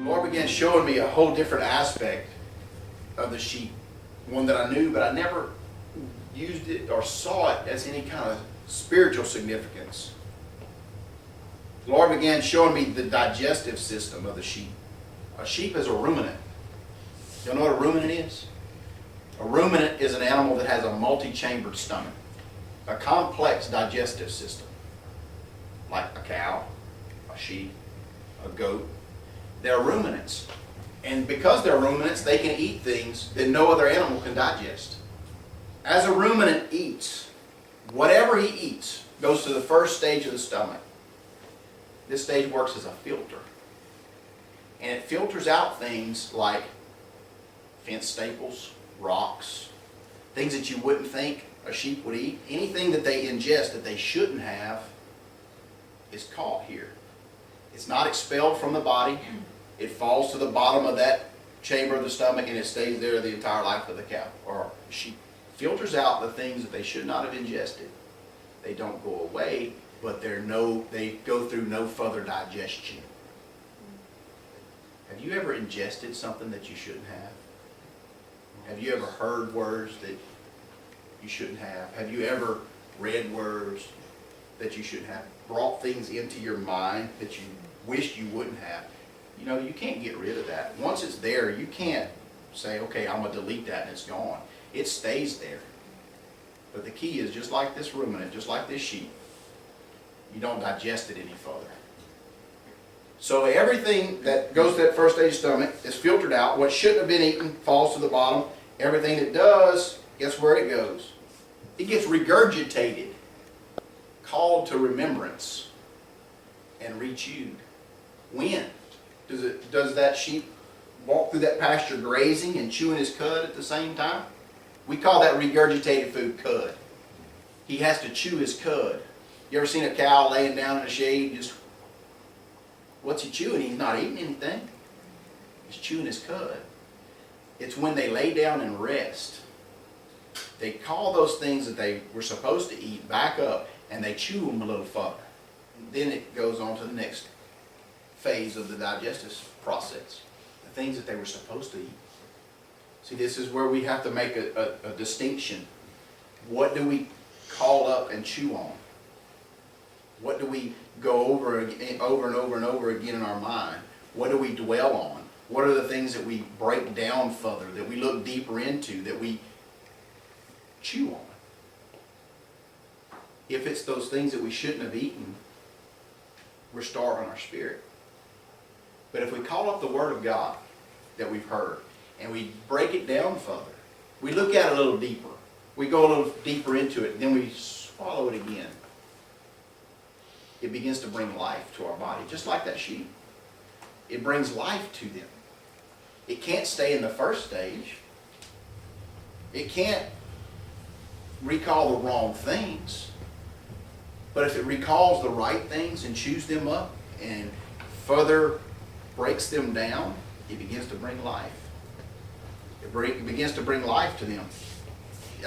Lord began showing me a whole different aspect of the sheep. One that I knew, but I never used it or saw it as any kind of spiritual significance. The Lord began showing me the digestive system of the sheep. A sheep is a ruminant. You know what a ruminant is? A ruminant is an animal that has a multi-chambered stomach, a complex digestive system, like a cow, a sheep, a goat. They're ruminants. And because they're ruminants, they can eat things that no other animal can digest. As a ruminant eats, whatever he eats goes to the first stage of the stomach. This stage works as a filter. And it filters out things like fence staples, rocks, things that you wouldn't think a sheep would eat. Anything that they ingest that they shouldn't have is caught here. It's not expelled from the body. It falls to the bottom of that chamber of the stomach and it stays there the entire life of the cow or sheep. Filters out the things that they should not have ingested. They don't go away, but they go through no further digestion. Have you ever ingested something that you shouldn't have? Have you ever heard words that you shouldn't have? Have you ever read words that you shouldn't have? Brought things into your mind that you wish you wouldn't have? You know, you can't get rid of that. Once it's there, you can't say, okay, I'm going to delete that and it's gone. It stays there. But the key is, just like this ruminant, just like this sheep, you don't digest it any further. So everything that goes to that first stage of stomach is filtered out. What shouldn't have been eaten falls to the bottom. Everything that does, guess where it goes? It gets regurgitated, called to remembrance, and rechewed. When? Does that sheep walk through that pasture grazing and chewing his cud at the same time? We call that regurgitated food cud. He has to chew his cud. You ever seen a cow laying down in the shade? Just, what's he chewing? He's not eating anything. He's chewing his cud. It's when they lay down and rest. They call those things that they were supposed to eat back up and they chew them a little further. Then it goes on to the next phase of the digestive process. The things that they were supposed to eat. See, this is where we have to make a distinction. What do we call up and chew on? What do we go over and over again in our mind? What do we dwell on? What are the things that we break down further, that we look deeper into, that we chew on? If it's those things that we shouldn't have eaten, we're starving our spirit. But if we call up the Word of God that we've heard, and we break it down further, we look at it a little deeper, we go a little deeper into it, and then we swallow it again, it begins to bring life to our body, just like that sheep. It brings life to them. It can't stay in the first stage. It can't recall the wrong things. But if it recalls the right things and chews them up and further breaks them down, it begins to bring life. It begins to bring life to them.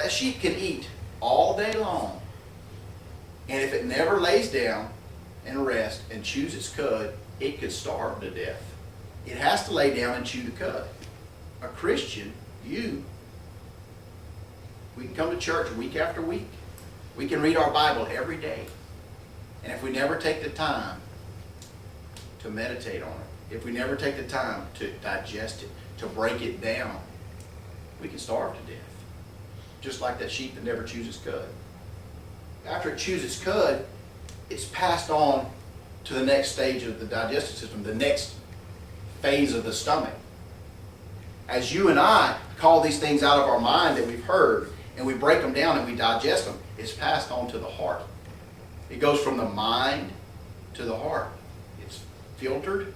A sheep can eat all day long, and if it never lays down and rests and chews its cud, it could starve to death. It has to lay down and chew the cud. A Christian, we can come to church week after week. We can read our Bible every day. And if we never take the time to meditate on it, if we never take the time to digest it, to break it down, we can starve to death. Just like that sheep that never chews its cud. After it chews its cud, it's passed on to the next stage of the digestive system, the next phase of the stomach. As you and I call these things out of our mind that we've heard, and we break them down and we digest them, it's passed on to the heart. It goes from the mind to the heart. It's filtered,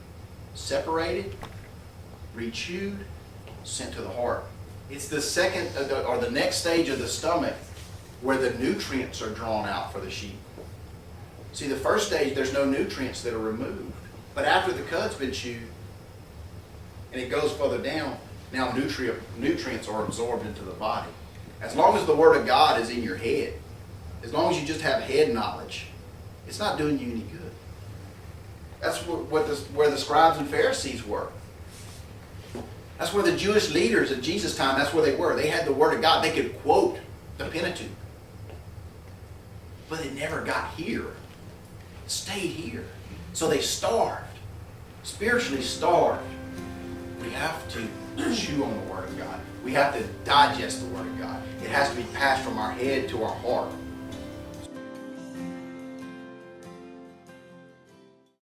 separated, rechewed, sent to the heart. It's the second or the next stage of the stomach where the nutrients are drawn out for the sheep. See, the first stage, there's no nutrients that are removed. But after the cud's been chewed and it goes further down, now nutrients are absorbed into the body. As long as the Word of God is in your head, as long as you just have head knowledge, it's not doing you any good. That's where the scribes and Pharisees were. That's where the Jewish leaders at Jesus' time, that's where they were. They had the Word of God. They could quote the Pentateuch. But it never got here. It stayed here. So they starved. Spiritually starved. We have to chew on the Word of God. We have to digest the Word of God. It has to be passed from our head to our heart.